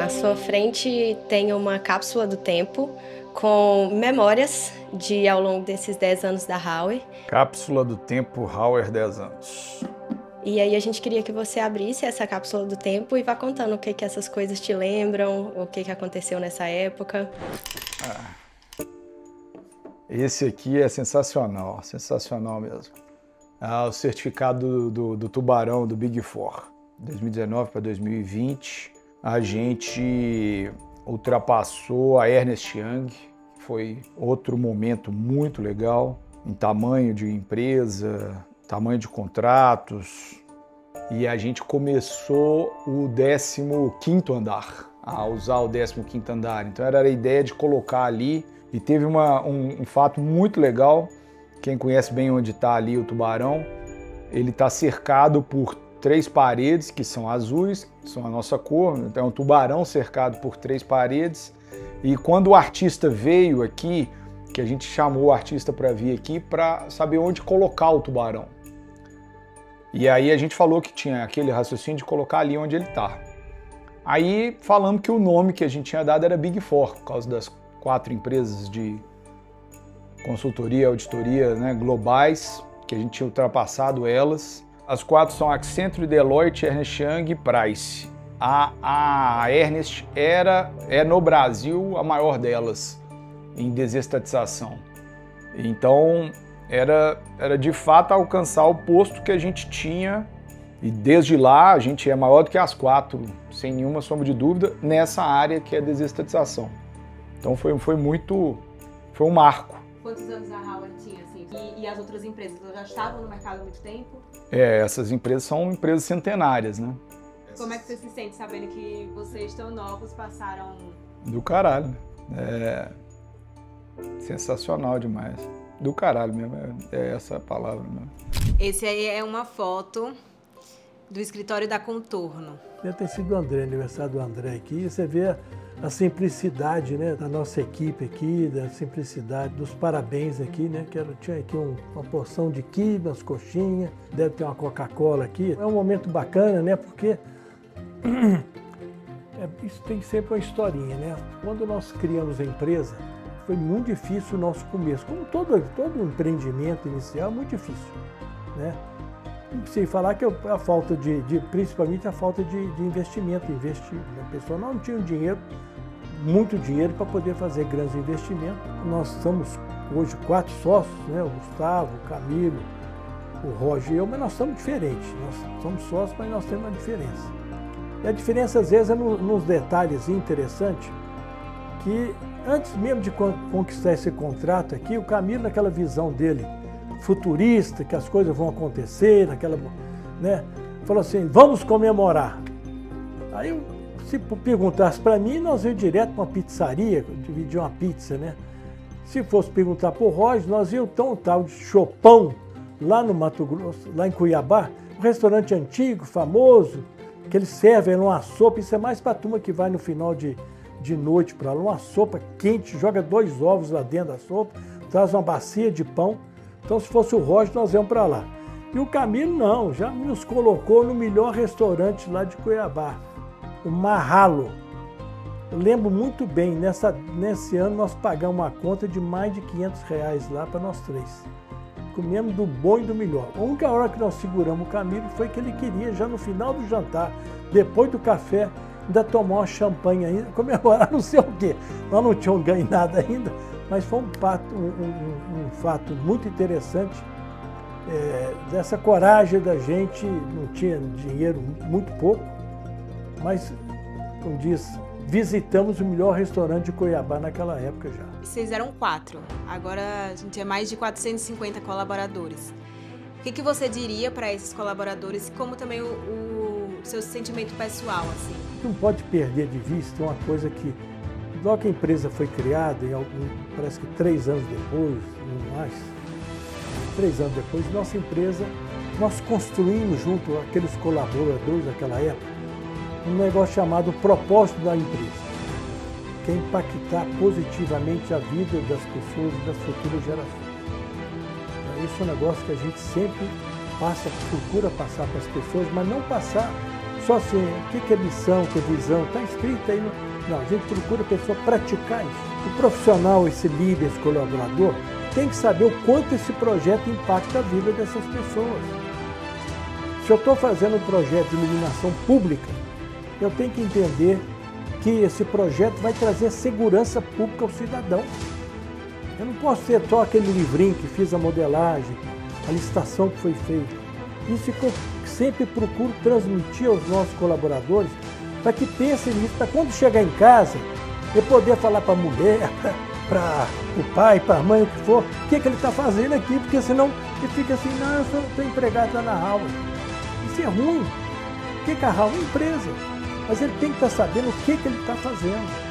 Na sua frente tem uma cápsula do tempo com memórias de ao longo desses 10 anos da Hauer. Cápsula do tempo Hauer 10 anos. E aí a gente queria que você abrisse essa cápsula do tempo e vá contando o que essas coisas te lembram, o que aconteceu nessa época. Esse aqui é sensacional, sensacional mesmo. O certificado do tubarão do Big Four. 2019 para 2020, a gente ultrapassou a Ernst Young, foi outro momento muito legal, em tamanho de empresa, tamanho de contratos, e a gente começou o 15º andar, a usar o 15º andar. Então era a ideia de colocar ali, e teve um fato muito legal. Quem conhece bem onde está ali o tubarão, ele está cercado por 3 paredes que são azuis, que são a nossa cor. Então é um tubarão cercado por 3 paredes. E quando o artista veio aqui, que a gente chamou o artista para vir aqui para saber onde colocar o tubarão. E aí a gente falou que tinha aquele raciocínio de colocar ali onde ele está. Aí falamos que o nome que a gente tinha dado era Big Four, por causa das 4 empresas de consultoria e auditoria, né, globais, que a gente tinha ultrapassado elas. As 4 são Accenture, Deloitte, Ernst Young e Price. A Ernst é no Brasil a maior delas em desestatização. Então era de fato alcançar o posto que a gente tinha, e desde lá a gente é maior do que as 4, sem nenhuma sombra de dúvida, nessa área que é desestatização. Então foi um marco. Quantos anos a Hauer tinha, assim? E as outras empresas, elas já estavam no mercado há muito tempo? Essas empresas são empresas centenárias, né? Como é que você se sente sabendo que vocês tão novos passaram... Do caralho. Sensacional demais. Do caralho mesmo, é essa a palavra mesmo. Esse aí é uma foto do escritório da Contorno. Deve ter sido o André, aniversário do André aqui. Você vê a simplicidade, né, da nossa equipe aqui, da simplicidade dos parabéns aqui, né? Tinha aqui uma porção de quibe, umas coxinhas, deve ter uma Coca-Cola aqui. É um momento bacana, né? Porque isso tem sempre uma historinha, né? Quando nós criamos a empresa, foi muito difícil o nosso começo. Como todo empreendimento inicial, é muito difícil, né? Sem falar que a falta principalmente a falta de investimento. A pessoa não tinha dinheiro, muito dinheiro para poder fazer grandes investimentos. Nós somos hoje 4 sócios, né? O Gustavo, o Camilo, o Roger e eu, mas nós somos diferentes. Nós somos sócios, mas nós temos uma diferença. E a diferença às vezes é nos detalhes interessantes, que antes mesmo de conquistar esse contrato aqui, o Camilo, naquela visão dele futurista, que as coisas vão acontecer, né? Falou assim, vamos comemorar. Aí, se perguntasse para mim, nós íamos direto para uma pizzaria, dividir uma pizza, né? Se fosse perguntar para o Roger, nós íamos um tal de Chopão, lá no Mato Grosso, lá em Cuiabá, um restaurante antigo, famoso, que eles servem uma sopa. Isso é mais para a turma que vai no final de noite para lá, uma sopa quente, joga 2 ovos lá dentro da sopa, traz uma bacia de pão. Então, se fosse o Roger, nós íamos para lá. E o Camilo não, já nos colocou no melhor restaurante lá de Cuiabá, o Marralo. Eu lembro muito bem, nesse ano nós pagamos uma conta de mais de R$500 lá para nós 3. Comemos do bom e do melhor. A única hora que nós seguramos o Camilo foi que ele queria, já no final do jantar, depois do café, ainda tomar uma champanhe ainda, comemorar não sei o quê. Nós não tínhamos ganho nada ainda, mas foi um fato muito interessante, dessa coragem da gente. Não tinha dinheiro, muito pouco, mas, como diz, visitamos o melhor restaurante de Cuiabá naquela época já. Vocês eram 4, agora a gente é mais de 450 colaboradores. O que você diria para esses colaboradores, como também o seu sentimento pessoal, assim? Não pode perder de vista uma coisa que, logo que a empresa foi criada, parece que 3 anos depois, não mais, 3 anos depois, nossa empresa, nós construímos junto àqueles colaboradores daquela época, um negócio chamado propósito da empresa, que é impactar positivamente a vida das pessoas e das futuras gerações. Isso é um negócio que a gente sempre procura passar para as pessoas, mas não passar só assim, o que é missão, o que é visão, está escrito aí. Não, a gente procura a pessoa praticar isso. O profissional, esse líder, esse colaborador, tem que saber o quanto esse projeto impacta a vida dessas pessoas. Se eu estou fazendo um projeto de iluminação pública, eu tenho que entender que esse projeto vai trazer segurança pública ao cidadão. Eu não posso ser só aquele livrinho que fiz a modelagem, a licitação que foi feita. Isso que eu sempre procuro transmitir aos nossos colaboradores, para que pensem nisso, para quando chegar em casa, eu poder falar para a mulher, para o pai, para a mãe, o que for, o que ele está fazendo aqui, porque senão ele fica assim, não, eu estou empregado lá na Howard. Isso é ruim. O que é a Howard? É empresa. Mas ele tem que estar sabendo o que ele está fazendo.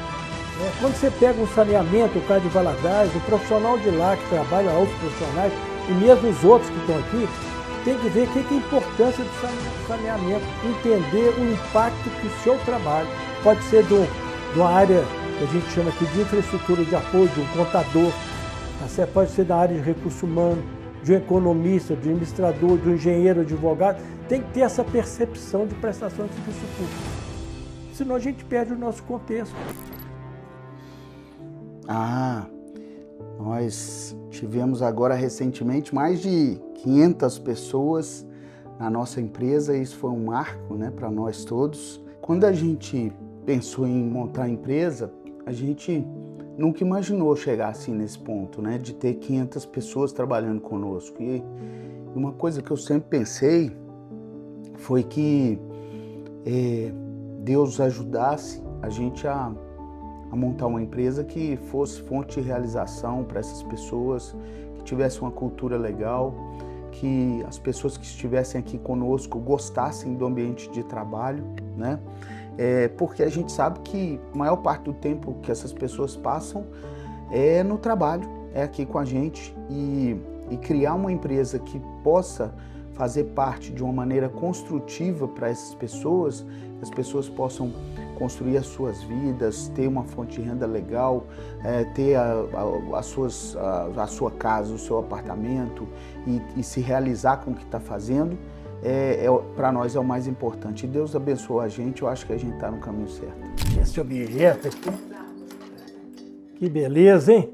Quando você pega um saneamento, o cara de Valadares, o profissional de lá que trabalha, outros profissionais, e mesmo os outros que estão aqui, tem que ver o que é a importância do saneamento, entender o impacto que o seu trabalho pode ser de uma área que a gente chama aqui de infraestrutura de apoio, de um contador, pode ser da área de recursos humanos, de um economista, de um administrador, de um engenheiro, advogado. Tem que ter essa percepção de prestação de serviço público. Senão a gente perde o nosso contexto. Nós tivemos agora recentemente mais de 500 pessoas na nossa empresa, e isso foi um marco, né, para nós todos. Quando a gente pensou em montar a empresa, a gente nunca imaginou chegar assim nesse ponto, né, de ter 500 pessoas trabalhando conosco. E uma coisa que eu sempre pensei foi que Deus ajudasse a gente a montar uma empresa que fosse fonte de realização para essas pessoas, que tivesse uma cultura legal, que as pessoas que estivessem aqui conosco gostassem do ambiente de trabalho, né? Porque a gente sabe que a maior parte do tempo que essas pessoas passam é no trabalho, é aqui com a gente, e criar uma empresa que possa fazer parte de uma maneira construtiva para essas pessoas, que as pessoas possam construir as suas vidas, ter uma fonte de renda legal, ter a sua casa, o seu apartamento e se realizar com o que está fazendo, para nós é o mais importante. E Deus abençoe a gente, eu acho que a gente está no caminho certo. Esse objeto aqui, que beleza, hein?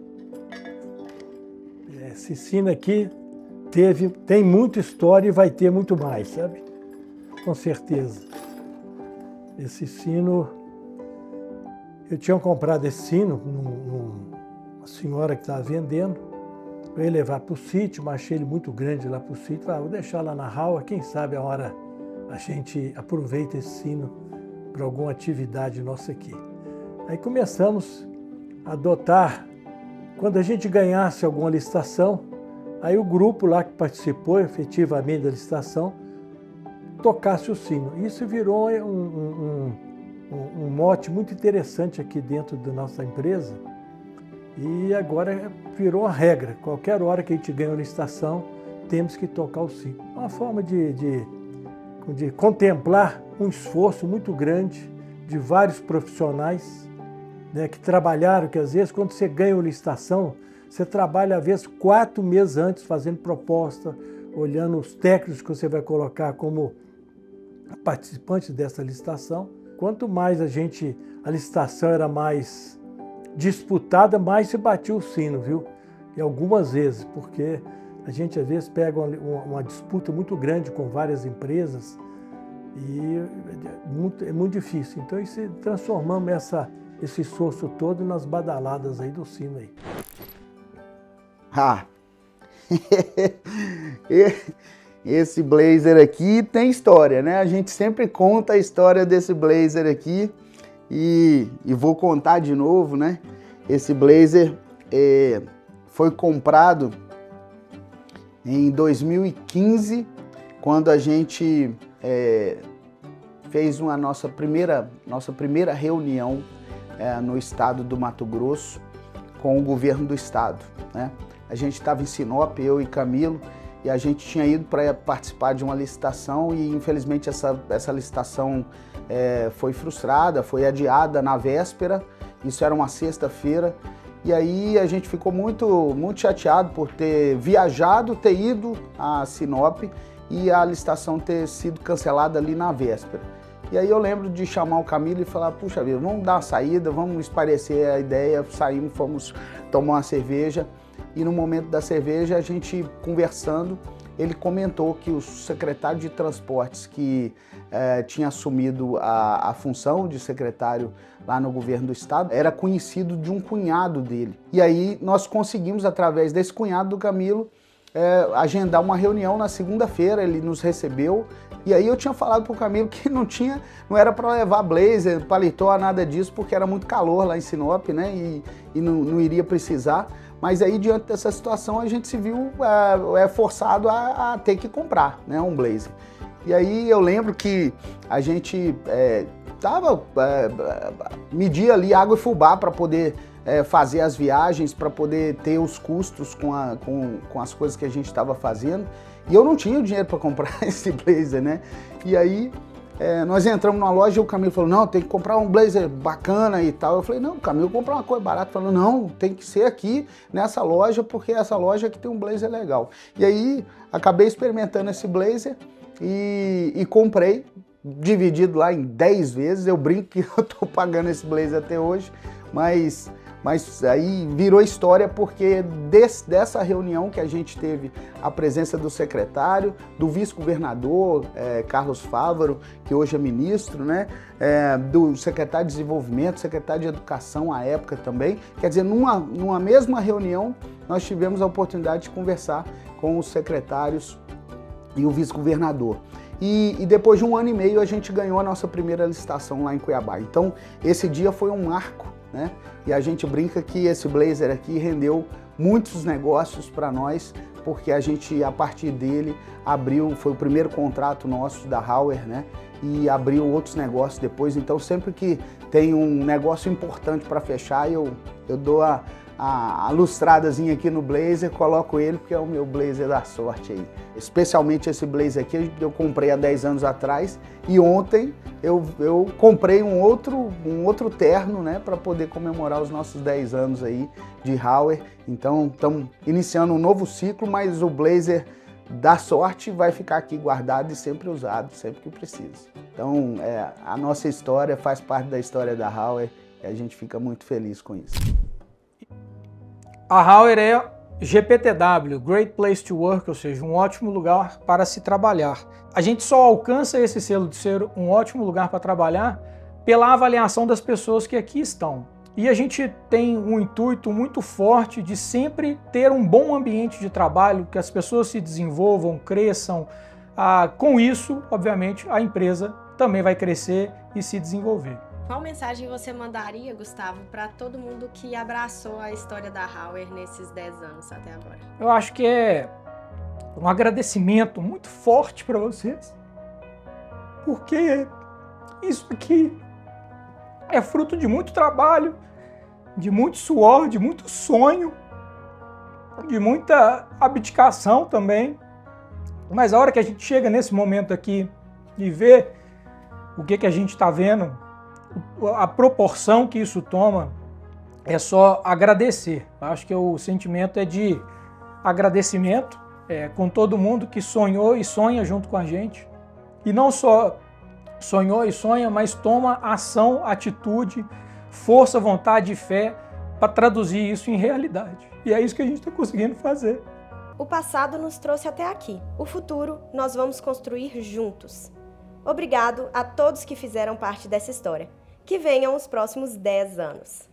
Esse sino aqui tem muita história e vai ter muito mais, sabe? Com certeza. Esse sino, eu tinha comprado esse sino numa senhora que estava vendendo. Eu ia levar para o sítio, mas achei ele muito grande lá para o sítio. Falei, vou deixar lá na Howard, quem sabe a hora a gente aproveita esse sino para alguma atividade nossa aqui. Aí começamos a adotar, quando a gente ganhasse alguma licitação, aí o grupo lá que participou efetivamente da licitação tocasse o sino. Isso virou um mote muito interessante aqui dentro da nossa empresa, e agora virou uma regra. Qualquer hora que a gente ganha uma licitação, temos que tocar o sino. É uma forma de contemplar um esforço muito grande de vários profissionais, né, que trabalharam, que às vezes quando você ganha uma licitação, você trabalha às vezes 4 meses antes fazendo proposta, olhando os técnicos que você vai colocar como participantes dessa licitação. Quanto mais a licitação era mais disputada, mais se batia o sino, viu? E algumas vezes, porque a gente às vezes pega uma disputa muito grande com várias empresas e é muito difícil. Então transformamos esse esforço todo nas badaladas aí do sino aí. Esse blazer aqui tem história, né? A gente sempre conta a história desse blazer aqui e vou contar de novo, né? Esse blazer foi comprado em 2015, quando a gente fez a nossa primeira reunião no estado do Mato Grosso com o governo do estado, né? A gente estava em Sinop, eu e Camilo, e a gente tinha ido para participar de uma licitação e infelizmente essa licitação foi frustrada, foi adiada na véspera. Isso era uma sexta-feira, e aí a gente ficou muito chateado por ter viajado, ter ido a Sinop e a licitação ter sido cancelada ali na véspera. E aí eu lembro de chamar o Camilo e falar, puxa vida, vamos dar uma saída, vamos esparecer a ideia, saímos, fomos tomar uma cerveja. E no momento da cerveja, a gente conversando, ele comentou que o secretário de Transportes que tinha assumido a função de secretário lá no governo do estado, era conhecido de um cunhado dele. E aí nós conseguimos, através desse cunhado do Camilo, agendar uma reunião na segunda-feira, ele nos recebeu. E aí eu tinha falado pro Camilo que não era para levar blazer, paletó, nada disso, porque era muito calor lá em Sinop, né? E não iria precisar. Mas aí, diante dessa situação, a gente se viu forçado a ter que comprar, né, um blazer. E aí eu lembro que a gente media ali água e fubá para poder fazer as viagens, para poder ter os custos com as coisas que a gente estava fazendo. E eu não tinha o dinheiro para comprar esse blazer, né? E aí nós entramos numa loja e o Camilo falou, não, tem que comprar um blazer bacana e tal. Eu falei, não, Camilo, comprar uma coisa barata. Ele falou, não, tem que ser aqui nessa loja, porque essa loja aqui tem um blazer legal. E aí acabei experimentando esse blazer e comprei, dividido lá em 10 vezes. Eu brinco que eu tô pagando esse blazer até hoje, mas aí virou história porque dessa reunião que a gente teve a presença do secretário, do vice-governador Carlos Fávaro, que hoje é ministro, né? Do secretário de Desenvolvimento, secretário de Educação à época também. Quer dizer, numa mesma reunião, nós tivemos a oportunidade de conversar com os secretários e o vice-governador. E depois de 1 ano e meio a gente ganhou a nossa primeira licitação lá em Cuiabá. Então esse dia foi um marco, né? E a gente brinca que esse blazer aqui rendeu muitos negócios para nós, porque a gente, a partir dele, foi o primeiro contrato nosso da Hauer, né? E abriu outros negócios depois. Então sempre que tem um negócio importante para fechar, eu dou a lustradazinha aqui no blazer, coloco ele porque é o meu blazer da sorte aí. Especialmente esse blazer aqui eu comprei há 10 anos atrás e ontem eu comprei um outro terno, né, para poder comemorar os nossos 10 anos aí de Hauer. Então estamos iniciando um novo ciclo, mas o blazer da sorte vai ficar aqui guardado e sempre usado, sempre que precisa. Então a nossa história faz parte da história da Hauer e a gente fica muito feliz com isso. A Hauer é GPTW, Great Place to Work, ou seja, um ótimo lugar para se trabalhar. A gente só alcança esse selo de ser um ótimo lugar para trabalhar pela avaliação das pessoas que aqui estão. E a gente tem um intuito muito forte de sempre ter um bom ambiente de trabalho, que as pessoas se desenvolvam, cresçam. Com isso, obviamente, a empresa também vai crescer e se desenvolver. Qual mensagem você mandaria, Gustavo, para todo mundo que abraçou a história da Hauer nesses 10 anos até agora? Eu acho que é um agradecimento muito forte para vocês, porque isso aqui é fruto de muito trabalho, de muito suor, de muito sonho, de muita abdicação também. Mas a hora que a gente chega nesse momento aqui e vê o que a gente está vendo, a proporção que isso toma, é só agradecer. Acho que o sentimento é de agradecimento com todo mundo que sonhou e sonha junto com a gente. E não só sonhou e sonha, mas toma ação, atitude, força, vontade e fé para traduzir isso em realidade. E é isso que a gente está conseguindo fazer. O passado nos trouxe até aqui. O futuro nós vamos construir juntos. Obrigado a todos que fizeram parte dessa história. Que venham os próximos 10 anos.